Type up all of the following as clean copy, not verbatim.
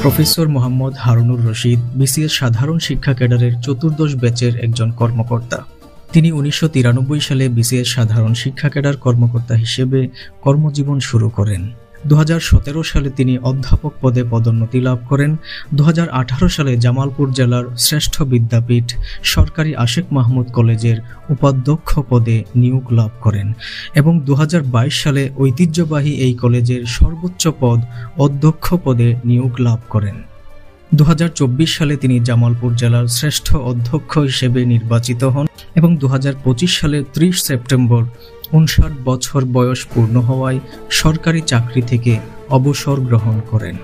Professor Mohammad Harunur Rashid BCS সাধারণ শিক্ষা ক্যাডারের চতুর্দশ ব্যাচের একজন কর্মকর্তা। তিনি 1993 সালে বিসিএস সাধারণ শিক্ষা ক্যাডার কর্মকর্তা হিসেবে কর্মজীবন শুরু করেন। 2017 সালে তিনি অধ্যাপক পদে পদোন্নতি লাভ করেন। 2018 সালে জামালপুর জেলার শ্রেষ্ঠ বিদ্যাপীঠ সরকারি আশেক মাহমুদ কলেজের উপাধ্যক্ষ পদে নিয়োগ লাভ করেন এবং 2022 সালে ঐতিহ্যবাহী এই কলেজের সর্বোচ্চ পদ অধ্যক্ষ পদে নিয়োগ লাভ করেন। 2024 সালে তিনি জামালপুর জেলার শ্রেষ্ঠ অধ্যক্ষ হিসেবে নির্বাচিত হন এবং 2025 সালের 30 সেপ্টেম্বর 59 বছর বয়স পূর্ণ হওয়ায় সরকারি চাকরি থেকে অবসর গ্রহণ করেন।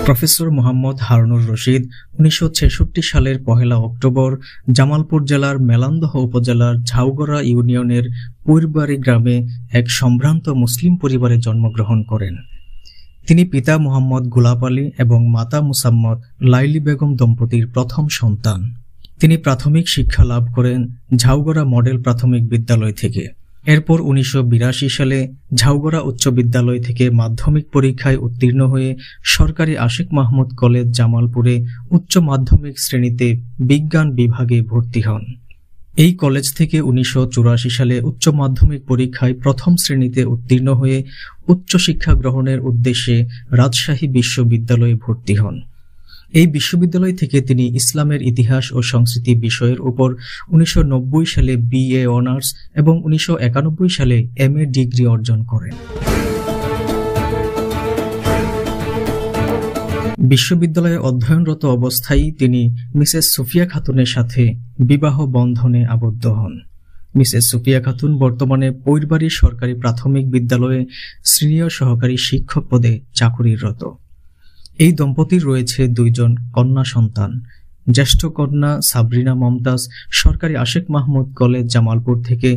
প্রফেসর মোহাম্মদ হারুনুর রশিদ 1966 সালের 1 অক্টোবর জামালপুর জেলার মেলান্দহ উপজেলার ঝাউগড়া ইউনিয়নের পৈরবাড়ি গ্রামে এক সম্ভ্রান্ত মুসলিম পরিবারে জন্মগ্রহণ করেন। তিনি পিতা মোহাম্মদ গোলাপ আলী এবং মাতা মুসাম্মদ লাইলি বেগম দম্পতির প্রথম সন্তান। তিনি প্রাথমিক শিক্ষা লাভ করেন ঝাউগড়া মডেল প্রাথমিক বিদ্যালয় থেকে। এরপর 1982 সালে ঝাউগড়া উচ্চ বিদ্যালয় থেকে মাধ্যমিক পরীক্ষায় উত্তীর্ণ হয়ে সরকারি আশেক মাহমুদ কলেজ জামালপুরে উচ্চ মাধ্যমিক শ্রেণীতে বিজ্ঞান বিভাগে ভর্তি হন। এই কলেজ থেকে 1984 সালে উচ্চ মাধ্যমিক পরীক্ষায় প্রথম শ্রেণীতে উত্তীর্ণ হয়ে উচ্চ শিক্ষা গ্রহণের উদ্দেশ্যে রাজশাহী বিশ্ববিদ্যালয়ে ভর্তি হন। এই বিশ্ববিদ্যালয় থেকে তিনি ইসলামের ইতিহাস ও সংস্কৃতি বিষয়ের উপর 1990 সালে বিএ অনার্স এবং 1991 সালে এমএ ডিগ্রি অর্জন করেন। বিশ্ববিদ্যালয়ে অধ্যয়নরত অবস্থায় তিনি মিসেস সুফিয়া খাতুনের সাথে বিবাহ বন্ধনে আবদ্ধ হন। মিসেস সুফিয়া খাতুন বর্তমানে পৈরবাড়ি সরকারি প্রাথমিক বিদ্যালয়ে সিনিয়র সহকারী শিক্ষক পদে চাকুরিরত। এই দম্পতির রয়েছে 2 জন কন্যা সন্তান। জ্যেষ্ঠ কন্যা সাবরিনা মমতাজ সরকারি আশেক মাহমুদ কলেজ জামালপুর থেকে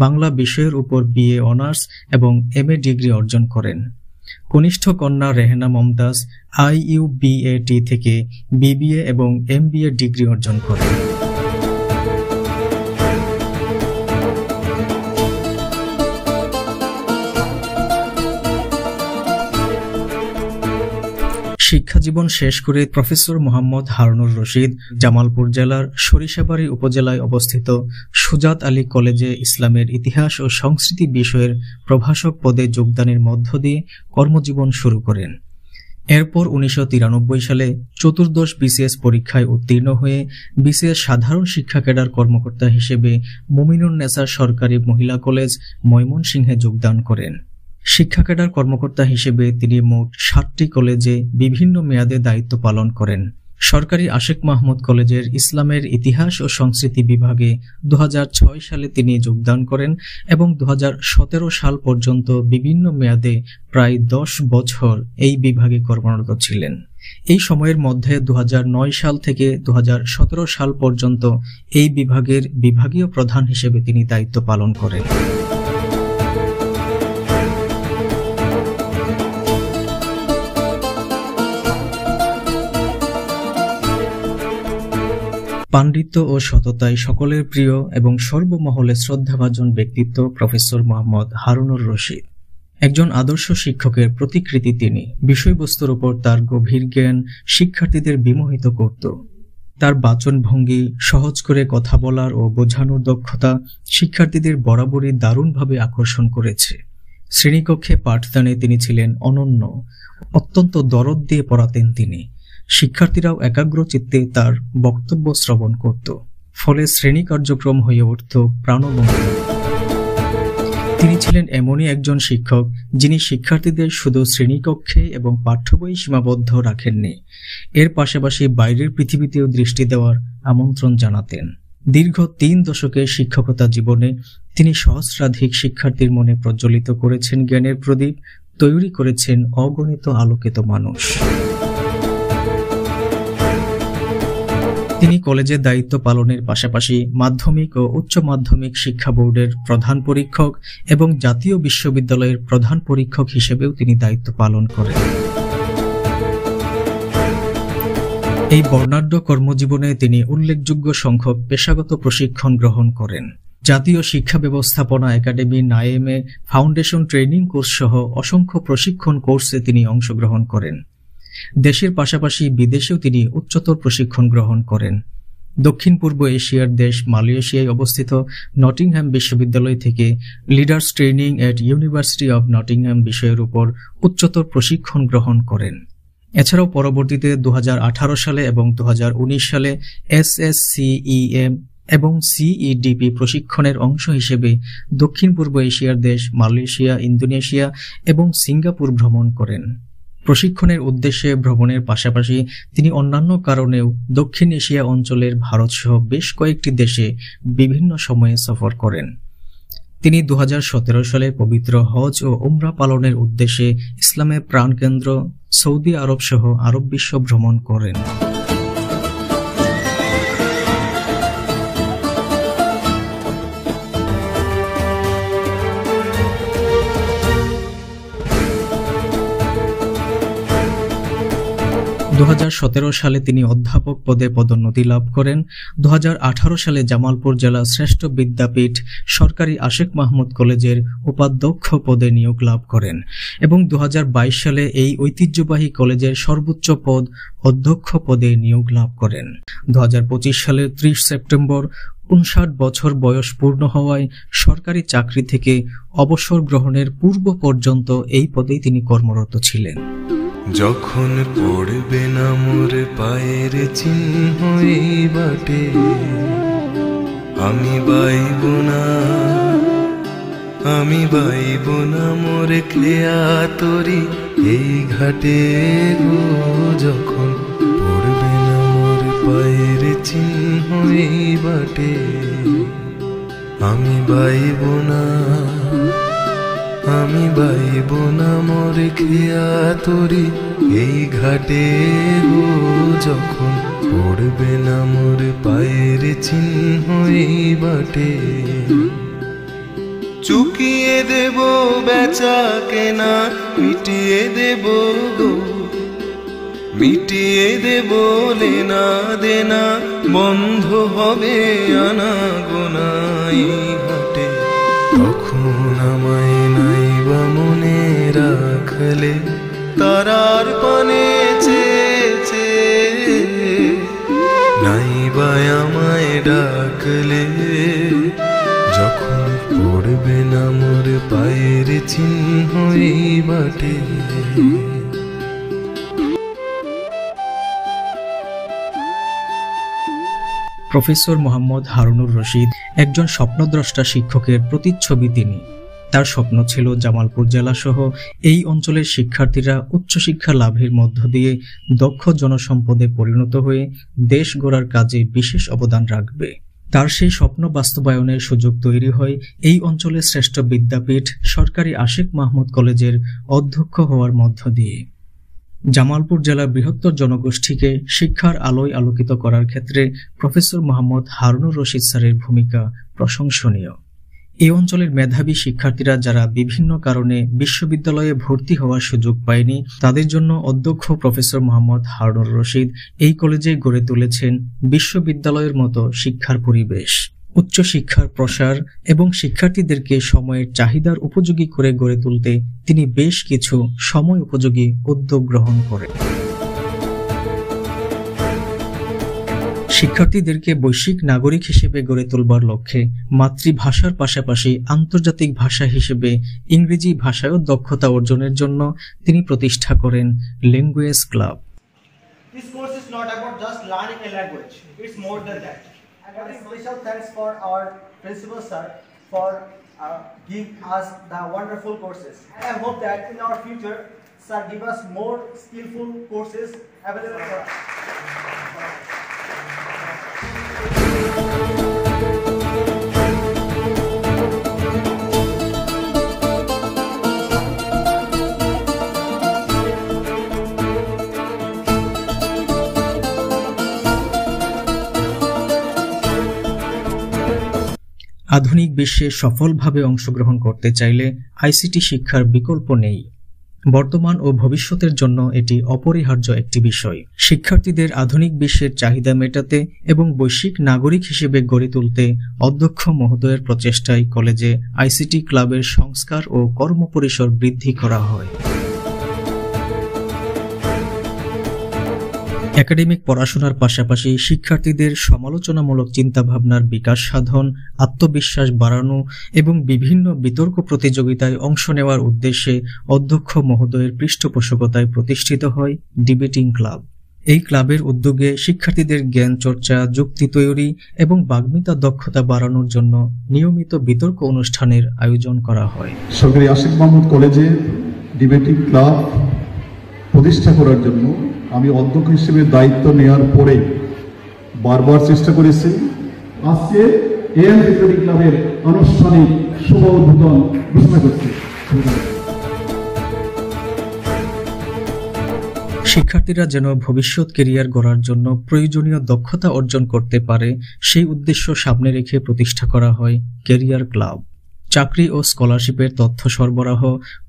বাংলা বিষয়ের উপর বিএ অনার্স এবং এমএ ডিগ্রি অর্জন করেন। কনিষ্ঠ কন্যা রেহেনা মমতাজ IUBAT থেকে বিবিএ এবং MBA ডিগ্রি অর্জন করেন। শিক্ষাজীবন শেষ করে প্রফেসর মোহাম্মদ হারুনুর রশিদ জামালপুর জেলার সরিষাবাড়ি উপজেলায় অবস্থিত সুজাত আলী কলেজে ইসলামের ইতিহাস ও সংস্কৃতি বিষয়ের প্রভাষক পদে যোগদানের মধ্য দিয়ে কর্মজীবন শুরু করেন। এরপর 1993 সালে চতুর্দশ বিসিএস পরীক্ষায় উত্তীর্ণ হয়ে বিসিএস সাধারণ শিক্ষা ক্যাডার কর্মকর্তা হিসেবে মুমিনুন্নেছা সরকারি মহিলা কলেজ ময়মনসিংহে যোগদান করেন। শিক্ষা ক্যাডার কর্মকর্তা হিসেবে তিনি মোট 7টি কলেজে বিভিন্ন মেয়াদে দায়িত্ব পালন করেন। সরকারি আশেক মাহমুদ কলেজের ইসলামের ইতিহাস ও সংস্কৃতি বিভাগে 2006 সালে তিনি যোগদান করেন এবং 2017 সাল পর্যন্ত বিভিন্ন মেয়াদে প্রায় 10 বছর এই বিভাগে কর্মরত ছিলেন। এই সময়ের মধ্যে 2009 সাল থেকে 2017 সাল পর্যন্ত এই বিভাগের বিভাগীয় প্রধান হিসেবে তিনি দায়িত্ব পালন করেন। পাণ্ডিত্য ও সততায় সকলের প্রিয় এবং সর্বমহলে শ্রদ্ধাভাজন ব্যক্তিত্ব প্রফেসর মোহাম্মদ হারুনুর রশিদ। একজন আদর্শ শিক্ষকের প্রতিকৃতি তিনি। বিষয়বস্তুর উপর তার গভীর জ্ঞান শিক্ষার্থীদের বিমোহিত করত। তার বাচনভঙ্গি, সহজ করে কথা বলার ও বোঝানোর দক্ষতা শিক্ষার্থীদের বরাবরই দারুণভাবে আকর্ষণ করেছে। শ্রেণীকক্ষে পাঠদানে তিনি ছিলেন অনন্য। অত্যন্ত দরদ দিয়ে পড়াতেন তিনি। শিক্ষার্থীরাও একাগ্র চিত্তে তার বক্তব্য শ্রবণ করত। ফলে শ্রেণী কার্যক্রম হয়ে উঠত প্রাণবন্ত। তিনি ছিলেন এমনই একজন শিক্ষক যিনি শিক্ষার্থীদের শুধু শ্রেণীকক্ষে এবং পাঠ্য বই সীমাবদ্ধ রাখেননি, এর পাশাপাশি বাইরের পৃথিবীতেও দৃষ্টি দেওয়ার আমন্ত্রণ জানাতেন। দীর্ঘ 3 দশকের শিক্ষকতা জীবনে তিনি সহস্রাধিক শিক্ষার্থীর মনে প্রজ্বলিত করেছেন জ্ঞানের প্রদীপ, তৈরি করেছেন অগণিত আলোকিত মানুষ। তিনি কলেজের দায়িত্ব পালনের পাশাপাশি মাধ্যমিক ও উচ্চ মাধ্যমিক শিক্ষা বোর্ডের প্রধান পরীক্ষক এবং জাতীয় বিশ্ববিদ্যালয়ের প্রধান পরীক্ষক হিসেবেও তিনি দায়িত্ব পালন করেন। এই বর্ণাঢ্য কর্মজীবনে তিনি উল্লেখযোগ্য সংখ্যক পেশাগত প্রশিক্ষণ গ্রহণ করেন। জাতীয় শিক্ষা ব্যবস্থাপনা একাডেমি নাইএমএ ফাউন্ডেশন ট্রেনিং কোর্স সহ অসংখ্য প্রশিক্ষণ কোর্সে তিনি অংশগ্রহণ করেন। দেশের পাশাপাশি বিদেশেও তিনি উচ্চতর প্রশিক্ষণ গ্রহণ করেন। দক্ষিণ পূর্ব এশিয়ার দেশ মালয়েশিয়ায় অবস্থিত নটিংহ্যাম বিশ্ববিদ্যালয় থেকে leaders training at university of Nottingham বিষয়ের উপর উচ্চতর প্রশিক্ষণ গ্রহণ করেন। এছাড়াও পরবর্তীতে 2018 সালে এবং 2019 সালে SSCEM এবং CEDP প্রশিক্ষণের অংশ হিসেবে দক্ষিণ পূর্ব এশিয়ার দেশ মালয়েশিয়া, ইন্দোনেশিয়া এবং সিঙ্গাপুর ভ্রমণ করেন। প্রশিক্ষণের উদ্দেশ্যে ভ্রমণের পাশাপাশি তিনি অন্যান্য কারণেও দক্ষিণ এশিয়া অঞ্চলের ভারত সহ বেশ কয়েকটি দেশে বিভিন্ন সময়ে সফর করেন। তিনি 2017 সালে পবিত্র হজ ও উমরা পালনের উদ্দেশ্যে ইসলামের প্রাণকেন্দ্র সৌদি আরব সহ আরব বিশ্ব ভ্রমণ করেন। দু 2017 সালে তিনি অধ্যাপক পদে পদোন্নতি লাভ করেন। 2018 সালে জামালপুর জেলা শ্রেষ্ঠ বিদ্যাপীঠ সরকারি আশেক মাহমুদ কলেজের উপাধ্যক্ষ পদে নিয়োগ লাভ করেন এবং 2022 সালে এই ঐতিহ্যবাহী কলেজের সর্বোচ্চ পদ অধ্যক্ষ পদে নিয়োগ লাভ করেন। 2025 সালের 30 সেপ্টেম্বর 59 বছর বয়স পূর্ণ হওয়ায় সরকারি চাকরি থেকে অবসর গ্রহণের পূর্ব পর্যন্ত এই পদেই তিনি কর্মরত ছিলেন। যখন পড়বে না মোর পায়ের চিহ্ন এই বাটে, আমি বাইব না মোর ক্লেয়া তরি এই ঘাটে গো। যখন পড়বে না মোর পায়ের চিহ্ন এই বাটে, আমি বাইব না মোর ক্রিয়া তরি এই ঘাটে গো। যখন পড়বে না মোর পায়ের চিহ্ন এই বাটে, চুকিয়ে দেব বেচা কেনা, মিটিয়ে দেব গো, মিটিয়ে দেব লেনা দেনা, বন্ধ হবে আনা গোনা এই ঘাটে। তখন আমায় নাইবা মনে রাখলে, তারার পানে চেয়েছে, নাইবা আমায় ডাকলে। যখন পড়বে না মোর পায়ের চিহ্ন এই বাটে। প্রফেসর মোহাম্মদ হারুনুর রশিদ একজন স্বপ্নদ্রষ্টা শিক্ষকের প্রতিচ্ছবি। তিনি তার স্বপ্ন ছিল জামালপুর জেলা সহ এই অঞ্চলের শিক্ষার্থীরা উচ্চশিক্ষা লাভের মধ্য দিয়ে দক্ষ জনসম্পদে পরিণত হয়ে দেশ গড়ার কাজে বিশেষ অবদান রাখবে। তার সেই স্বপ্ন বাস্তবায়নের সুযোগ তৈরি হয় এই অঞ্চলের শ্রেষ্ঠ বিদ্যাপীঠ সরকারি আশেক মাহমুদ কলেজের অধ্যক্ষ হওয়ার মধ্য দিয়ে। জামালপুর জেলার বৃহত্তর জনগোষ্ঠীকে শিক্ষার আলোয় আলোকিত করার ক্ষেত্রে প্রফেসর মোহাম্মদ হারুনুর রশিদ স্যারের ভূমিকা প্রশংসনীয়। এই অঞ্চলের মেধাবী শিক্ষার্থীরা যারা বিভিন্ন কারণে বিশ্ববিদ্যালয়ে ভর্তি হওয়ার সুযোগ পায়নি, তাদের জন্য অধ্যক্ষ প্রফেসর মোহাম্মদ হারুনুর রশিদ এই কলেজে গড়ে তুলেছেন বিশ্ববিদ্যালয়ের মতো শিক্ষার পরিবেশ। উচ্চশিক্ষার প্রসার এবং শিক্ষার্থীদেরকে সময়ের চাহিদার উপযোগী করে গড়ে তুলতে তিনি বেশ কিছু সময় উপযোগী উদ্যোগ গ্রহণ করেন। শিক্ষার্থীদেরকে বৈশ্বিক নাগরিক হিসেবে গড়ে তোলবার লক্ষ্যে মাতৃভাষার পাশাপাশি আন্তর্জাতিক ভাষা হিসেবে ইংরেজি ভাষায়ও দক্ষতা অর্জনের জন্য তিনি প্রতিষ্ঠা করেন language club. This course is not about just learning a language, it's more than that. And a special thanks for our principal sir for give us the wonderful courses. I hope that in our future, sir, give us more skillful courses available for us. আধুনিক বিশ্বে সফলভাবে অংশগ্রহণ করতে চাইলে ICT শিক্ষার বিকল্প নেই। বর্তমান ও ভবিষ্যতের জন্য এটি অপরিহার্য একটি বিষয়। শিক্ষার্থীদের আধুনিক বিশ্বের চাহিদা মেটাতে এবং বৈশ্বিক নাগরিক হিসেবে গড়ে তুলতে অধ্যক্ষ মহোদয়ের প্রচেষ্টায় কলেজে আইসিটি ক্লাবের সংস্কার ও কর্মপরিসর বৃদ্ধি করা হয়। একাডেমিক পড়াশোনার পাশাপাশি শিক্ষার্থীদের সমালোচনামূলক চিন্তাভাবনার বিকাশ সাধন, আত্মবিশ্বাস বাড়ানো এবং বিভিন্ন বিতর্ক প্রতিযোগিতায় অংশ নেওয়ার উদ্দেশ্যে অধ্যক্ষ মহোদয়ের পৃষ্ঠপোষকতায় প্রতিষ্ঠিত হয় ডিবেটিং ক্লাব। এই ক্লাবের উদ্যোগে শিক্ষার্থীদের জ্ঞান চর্চা, যুক্তি তৈরি এবং বাগ্মিতা দক্ষতা বাড়ানোর জন্য নিয়মিত বিতর্ক অনুষ্ঠানের আয়োজন করা হয়। সরকারি আশিক মাহমুদ কলেজে ডিবেটিং ক্লাব প্রতিষ্ঠা করার জন্য আমি অধ্যক্ষ হিসেবে দায়িত্ব নেওয়ার পরে বারবার চেষ্টা করেছি। আজকে এএম ডিবেটিং ক্লাবের আনুষ্ঠানিক শুভ উদ্বোধন ঘোষণা করছি। শিক্ষার্থীরা যেন ভবিষ্যৎ ক্যারিয়ার গড়ার জন্য প্রয়োজনীয় দক্ষতা অর্জন করতে পারে, সেই উদ্দেশ্য সামনে রেখে প্রতিষ্ঠা করা হয় ক্যারিয়ার ক্লাব। চাকরি ও স্কলারশিপের তথ্য সরবরাহ,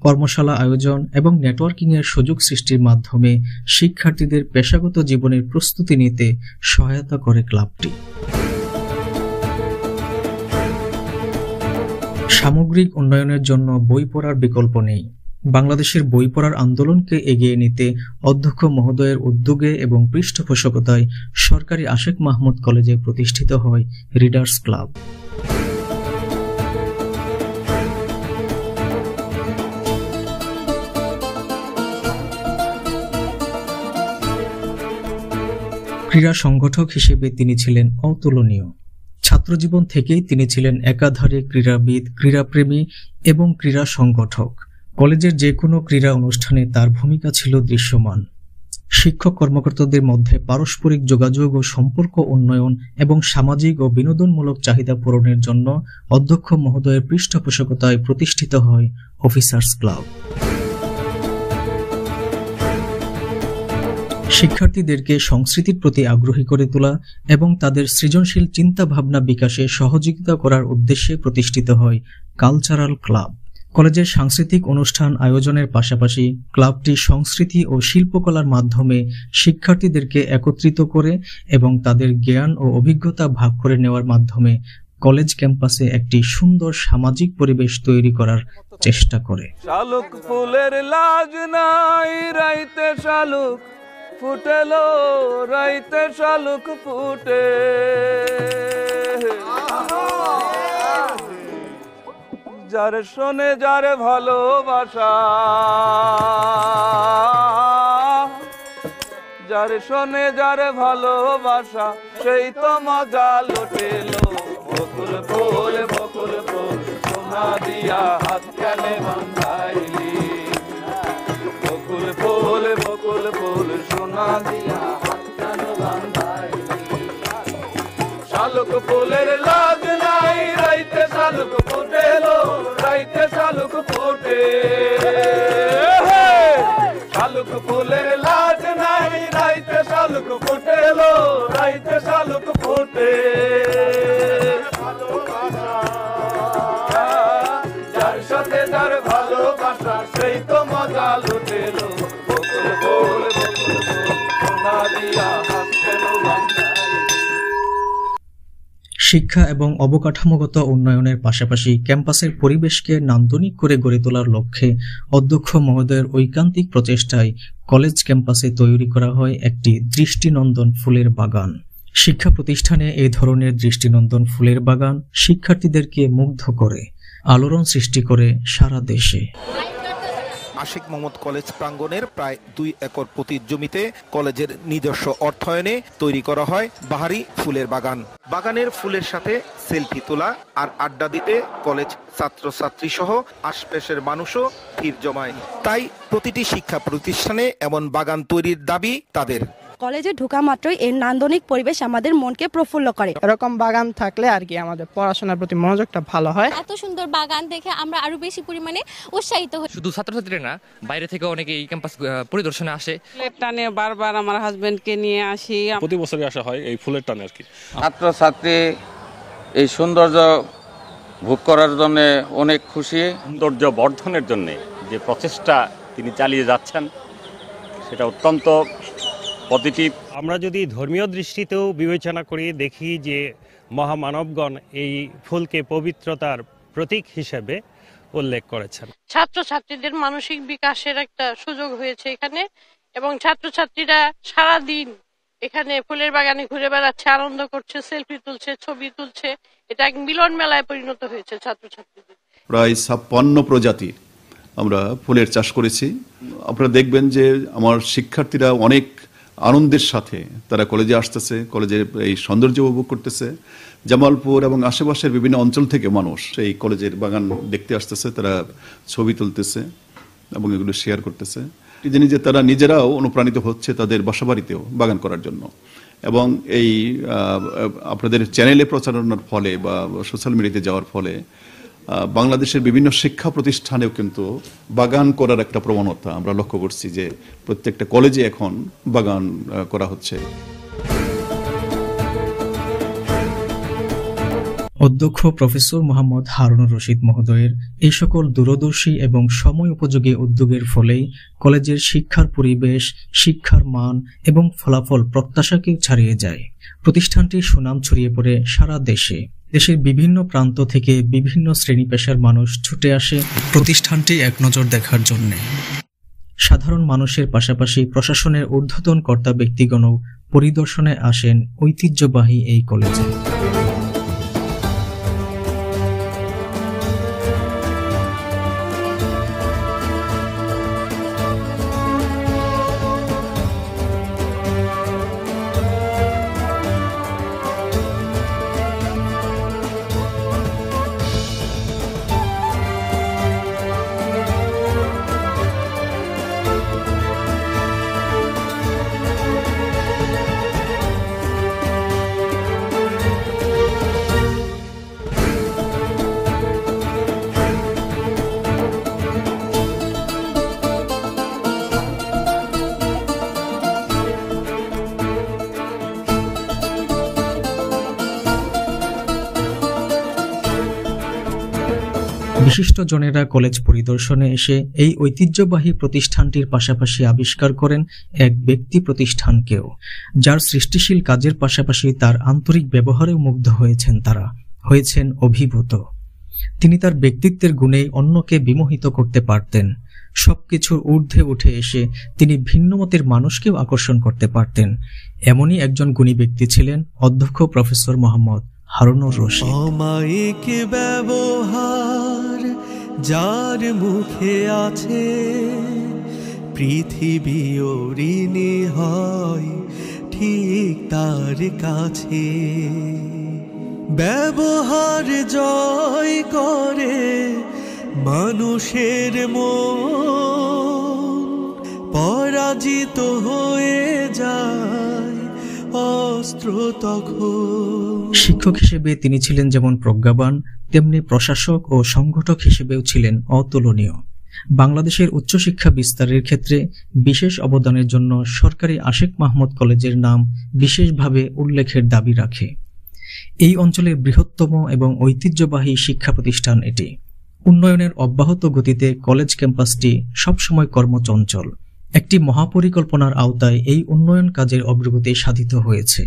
কর্মশালা আয়োজন এবং নেটওয়ার্কিংয়ের সুযোগ সৃষ্টির মাধ্যমে শিক্ষার্থীদের পেশাগত জীবনের প্রস্তুতি নিতে সহায়তা করে ক্লাবটি। সামগ্রিক উন্নয়নের জন্য বই পড়ার বিকল্প নেই। বাংলাদেশের বই পড়ার আন্দোলনকে এগিয়ে নিতে অধ্যক্ষ মহোদয়ের উদ্যোগে এবং পৃষ্ঠপোষকতায় সরকারি আশিক মাহমুদ কলেজে প্রতিষ্ঠিত হয় রিডার্স ক্লাব। ক্রীড়া সংগঠক হিসেবে তিনি ছিলেন অতুলনীয়। ছাত্রজীবন থেকেই তিনি ছিলেন একাধারে ক্রীড়াবিদ, ক্রীড়াপ্রেমী এবং ক্রীড়া সংগঠক। কলেজের যে কোনো ক্রীড়া অনুষ্ঠানে তার ভূমিকা ছিল দৃশ্যমান। শিক্ষক কর্মকর্তাদের মধ্যে পারস্পরিক যোগাযোগ ও সম্পর্ক উন্নয়ন এবং সামাজিক ও বিনোদনমূলক চাহিদা পূরণের জন্য অধ্যক্ষ মহোদয়ের পৃষ্ঠপোষকতায় প্রতিষ্ঠিত হয় অফিসার্স ক্লাব। শিক্ষার্থীদেরকে সংস্কৃতির প্রতি আগ্রহী করে তোলা এবং তাদের সৃজনশীল চিন্তাভাবনা বিকাশে সহযোগিতা করার উদ্দেশ্যে প্রতিষ্ঠিত হয় কালচারাল ক্লাব। কলেজের সাংস্কৃতিক অনুষ্ঠান আয়োজনের পাশাপাশি ক্লাবটি সংস্কৃতি ও শিল্পকলার মাধ্যমে শিক্ষার্থীদেরকে একত্রিত করে এবং তাদের জ্ঞান ও অভিজ্ঞতা ভাগ করে নেওয়ার মাধ্যমে কলেজ ক্যাম্পাসে একটি সুন্দর সামাজিক পরিবেশ তৈরি করার চেষ্টা করে। শালুক ফুলের লাজ নাই, রাইতে শালুক ফুটেলো, রাইতে শালুক ফুটে। যারে শোনে যারে ভালোবাসা, যারে শোনে যারে ভালোবাসা, সেই তো মজা লুটেলো। বকুল ফুল বকুল ফুল সোনা দিয়া হাত কেনে বাঁধাইলি, বকুল ফুল বকুল ফুল সোনা দিয়া হাত কেনে বাঁধাইলি। শালুক ফুলের লাজ নাই, রাইতে শালুক ফুটেলো, রাইতে শালুক ফুটে। শালুক ফুলের লাজ নাই, রাইতে শালুক ফুটেলো, রাইতে শালুক ফুটে। যার সাথে যার ভালোবাসা, সেই তো মজা লুটেলো। বকুল ফুল বকুল ফুল সোনা দিয়া হাত কেনো বাঁধাইলি। শিক্ষা এবং অবকাঠামোগত উন্নয়নের পাশাপাশি ক্যাম্পাসের পরিবেশকে নান্দনিক করে গড়ে তোলার লক্ষ্যে অধ্যক্ষ মহোদয়ের ঐকান্তিক প্রচেষ্টায় কলেজ ক্যাম্পাসে তৈরি করা হয় একটি দৃষ্টিনন্দন ফুলের বাগান। শিক্ষা প্রতিষ্ঠানে এই ধরনের দৃষ্টিনন্দন ফুলের বাগান শিক্ষার্থীদেরকে মুগ্ধ করে, আলোড়ন সৃষ্টি করে সারা দেশে। আশিক মোহাম্মদ কলেজ প্রাঙ্গণের প্রায় 2 একর প্রতি জমিতে কলেজের নিজস্ব অর্থায়নে তৈরি করা হয় বাহারি ফুলের বাগান। বাগানের ফুলের সাথে সেলফি তোলা আর আড্ডা দিতে কলেজ ছাত্রছাত্রী সহ আশপাশের মানুষও ভিড় জমায়। তাই প্রতিটি শিক্ষা প্রতিষ্ঠানে এমন বাগান তৈরির দাবি তাদের। কলেজে ঢোকা মাত্রই এর নান্দনিক পরিবেশ আমাদের মনকে প্রফুল্ল করে। এরকম বাগান থাকলে আর কি আমাদের পড়াশোনার প্রতি মনোযোগটা ভালো হয়। এত সুন্দর বাগান দেখে আমরা আরো বেশি পরিমাণে উৎসাহিত হই। শুধু ছাত্রছাত্রীরা না, বাইরে থেকে অনেকে এই ক্যাম্পাস পরিদর্শনে আসে। ফুলের টানে বারবার আমার হাজবেন্ডকে নিয়ে আসি, প্রতি বছরই আসা হয় এই ফুলের টানে আর কি। ছাত্রছাত্রী এই সৌন্দর্য ভোগ করার জন্য অনেক খুশি। সৌন্দর্য বর্ধনের জন্য যে প্রচেষ্টা তিনি চালিয়ে যাচ্ছেন সেটা অত্যন্ত পজিটিভ। আমরা যদি ধর্মীয় দৃষ্টিতেও বিবেচনা করি, দেখি যে মহামানবগণ এই ফুলকে পবিত্রতার প্রতীক হিসেবে উল্লেখ করেছেন। ছাত্রছাত্রীদের মানসিক বিকাশের একটা সুযোগ হয়েছে এখানে, এবং ছাত্রছাত্রীরা সারাদিন এখানে ফুলের বাগানে ঘুরে বেড়াচ্ছে, আনন্দ করছে, সেলফি তুলছে, ছবি তুলছে। এটা এক মিলন মেলায় পরিণত হয়েছে ছাত্রছাত্রীদের। প্রায় 56 প্রজাতির আমরা ফুলের চাষ করেছি। আপনারা দেখবেন যে আমার শিক্ষার্থীরা অনেক আনন্দের সাথে তারা কলেজে আসতেছে, কলেজের এই সৌন্দর্য উপভোগ করতেছে। জামালপুর এবং আশেপাশের বিভিন্ন অঞ্চল থেকে মানুষ এই কলেজের বাগান দেখতে আসতেছে, তারা ছবি তুলতেছে এবং এগুলো শেয়ার করতেছে। যে তারা নিজেরাও অনুপ্রাণিত হচ্ছে তাদের বাসাবাড়িতেও বাগান করার জন্য। এবং এই আপনাদের চ্যানেলে প্রচারণার ফলে বা সোশ্যাল মিডিয়াতে যাওয়ার ফলে বাংলাদেশের বিভিন্ন শিক্ষা প্রতিষ্ঠানেও কিন্তু বাগান করার একটা প্রবণতা আমরা লক্ষ্য করছি, যে প্রত্যেকটা কলেজে এখন বাগান করা হচ্ছে। অধ্যক্ষ প্রফেসর মোহাম্মদ হারুনুর রশিদ মহোদয়ের এই সকল দূরদর্শী এবং সময় উপযোগী উদ্যোগের ফলেই কলেজের শিক্ষার পরিবেশ, শিক্ষার মান এবং ফলাফল প্রত্যাশাকেও ছাড়িয়ে যায়। প্রতিষ্ঠানটির সুনাম ছড়িয়ে পড়ে সারা দেশে। দেশের বিভিন্ন প্রান্ত থেকে বিভিন্ন শ্রেণী পেশার মানুষ ছুটে আসে প্রতিষ্ঠানটি এক নজর দেখার জন্য। সাধারণ মানুষের পাশাপাশি প্রশাসনের ঊর্ধ্বতন কর্তা ব্যক্তিগণও পরিদর্শনে আসেন ঐতিহ্যবাহী এই কলেজে। বিশিষ্টজনেরা কলেজ পরিদর্শনে এসে এই ঐতিহ্যবাহী প্রতিষ্ঠানটির পাশাপাশি আবিষ্কার করেন এক ব্যক্তি প্রতিষ্ঠানকেও, যার সৃষ্টিশীল কাজের পাশাপাশি তার আন্তরিক ব্যবহারেও মুগ্ধ হয়েছেন তারা, হয়েছেন অভিভূত। তিনি তার ব্যক্তিত্বের গুণেই অন্যকে বিমোহিত করতে পারতেন। সবকিছুর ঊর্ধ্বে উঠে এসে তিনি ভিন্নমতের মানুষকেও আকর্ষণ করতে পারতেন। এমনই একজন গুণী ব্যক্তি ছিলেন অধ্যক্ষ প্রফেসর মোহাম্মদ হারুনুর রশিদ। অমায়িক ব্যবহার যার মুখে আছে, পৃথিবী ঋণী হয় ঠিক তার কাছে। ব্যবহার জয় করে মানুষের মন, পরাজিত হয়ে যায় অস্ত্র তখন। শিক্ষক হিসেবে তিনি ছিলেন যেমন প্রজ্ঞাবান, তেমনি প্রশাসক ও সংগঠক হিসেবেও ছিলেন অতুলনীয়। বাংলাদেশের উচ্চশিক্ষা বিস্তারের ক্ষেত্রে বিশেষ অবদানের জন্য সরকারি আশিক মাহমুদ কলেজের নাম বিশেষভাবে উল্লেখের দাবি রাখে। এই অঞ্চলের বৃহত্তম এবং ঐতিহ্যবাহী শিক্ষা প্রতিষ্ঠান এটি। উন্নয়নের অব্যাহত গতিতে কলেজ ক্যাম্পাসটি সবসময় কর্মচঞ্চল। একটি মহাপরিকল্পনার আওতায় এই উন্নয়ন কাজের অগ্রগতি সাধিত হয়েছে।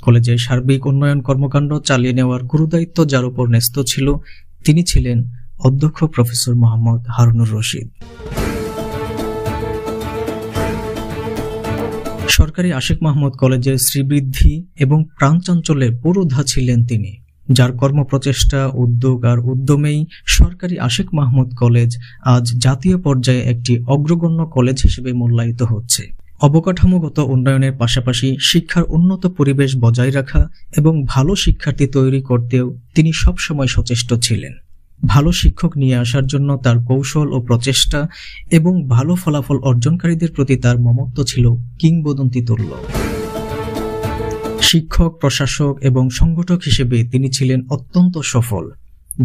কলেজের সার্বিক উন্নয়ন কর্মকাণ্ড চালিয়ে নেওয়ার গুরুদায়িত্ব যার উপর ন্যস্ত ছিল, তিনি ছিলেন অধ্যক্ষ প্রফেসর মোহাম্মদ হারুনুর রশিদ। সরকারি আশিক মাহমুদ কলেজের শ্রীবৃদ্ধি এবং প্রাণচাঞ্চল্যের পুরোধা ছিলেন তিনি। যার কর্মপ্রচেষ্টা, উদ্যোগ আর উদ্যমেই সরকারি আশিক মাহমুদ কলেজ আজ জাতীয় পর্যায়ে একটি অগ্রগণ্য কলেজ হিসেবে মূল্যায়িত হচ্ছে। অবকাঠামোগত উন্নয়নের পাশাপাশি শিক্ষার উন্নত পরিবেশ বজায় রাখা এবং ভালো শিক্ষার্থী তৈরি করতেও তিনি সবসময় সচেষ্ট ছিলেন। ভালো শিক্ষক নিয়ে আসার জন্য তার কৌশল ও প্রচেষ্টা এবং ভালো ফলাফল অর্জনকারীদের প্রতি তার মমত্ব ছিল কিংবদন্তি তুল্য। শিক্ষক, প্রশাসক এবং সংগঠক হিসেবে তিনি ছিলেন অত্যন্ত সফল।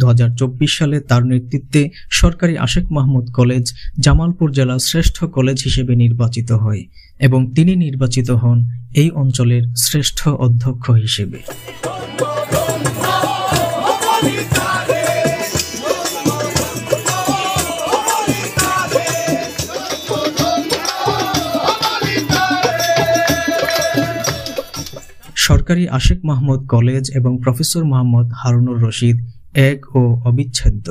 2024 সালে তার নেতৃত্বে সরকারি আশিক মাহমুদ কলেজ জামালপুর জেলার শ্রেষ্ঠ কলেজ হিসেবে নির্বাচিত হয় এবং তিনি নির্বাচিত হন এই অঞ্চলের শ্রেষ্ঠ অধ্যক্ষ হিসেবে। সরকারি আশিক মাহমুদ কলেজ এবং প্রফেসর মোহাম্মদ হারুনুর রশিদ এক ও অবিচ্ছেদ্য,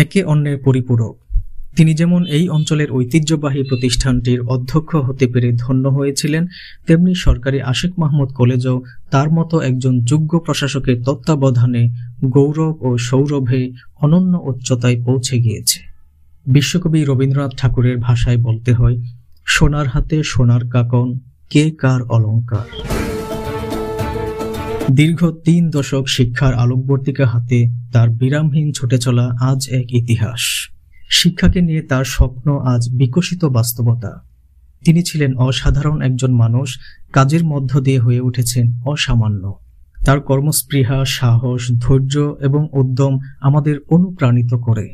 একে অন্যের পরিপূরক। তিনি যেমন এই অঞ্চলের ঐতিহ্যবাহী প্রতিষ্ঠানটির অধ্যক্ষ হতে পেরে ধন্য হয়েছিলেন, তেমনি সরকারি আশিক মাহমুদ কলেজও তার মতো একজন যোগ্য প্রশাসকের তত্ত্বাবধানে গৌরব ও সৌরভে অনন্য উচ্চতায় পৌঁছে গিয়েছে। বিশ্বকবি রবীন্দ্রনাথ ঠাকুরের ভাষায় বলতে হয়, সোনার হাতে সোনার কাকন, কে কার অলংকার। দীর্ঘ 3 দশক শিক্ষার আলোকবর্তিকা হাতে তার বিরামহীন ছুটে চলা আজ এক ইতিহাস। শিক্ষাকে নিয়ে তার স্বপ্ন আজ বিকশিত বাস্তবতা। তিনি ছিলেন অসাধারণ একজন মানুষ, কাজের মধ্য দিয়ে হয়ে উঠেছেন অসামান্য। তার কর্মস্পৃহা, সাহস, ধৈর্য এবং উদ্যম আমাদের অনুপ্রাণিত করে।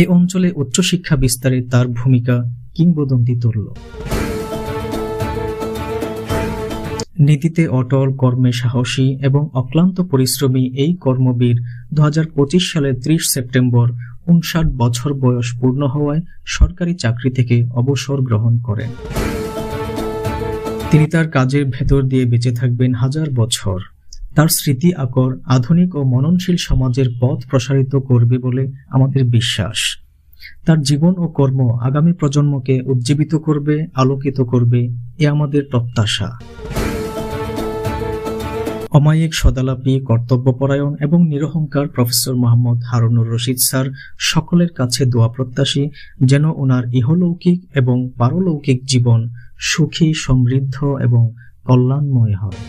এ অঞ্চলে উচ্চশিক্ষা বিস্তারে তার ভূমিকা কিংবদন্তি তুল্য। নীতিতে অটল, কর্মে সাহসী এবং অক্লান্ত পরিশ্রমী এই কর্মবীর 2025 সালের 30 সেপ্টেম্বর 59 বছর বয়স পূর্ণ হওয়ায় সরকারি চাকরি থেকে অবসর গ্রহণ করেন। তিনি তার কাজের ভেতর দিয়ে বেঁচে থাকবেন হাজার বছর। তার স্মৃতি আকর আধুনিক ও মননশীল সমাজের পথ প্রসারিত করবে বলে আমাদের বিশ্বাস। তার জীবন ও কর্ম আগামী প্রজন্মকে উজ্জীবিত করবে, আলোকিত করবে, এ আমাদের প্রত্যাশা। অমায়িক, সদালাপী, কর্তব্যপরায়ণ এবং নিরহংকার প্রফেসর মোহাম্মদ হারুনুর রশিদ স্যার সকলের কাছে দোয়া প্রত্যাশী যেন ওনার ইহলৌকিক এবং পারলৌকিক জীবন সুখী, সমৃদ্ধ এবং কল্যাণময় হয়।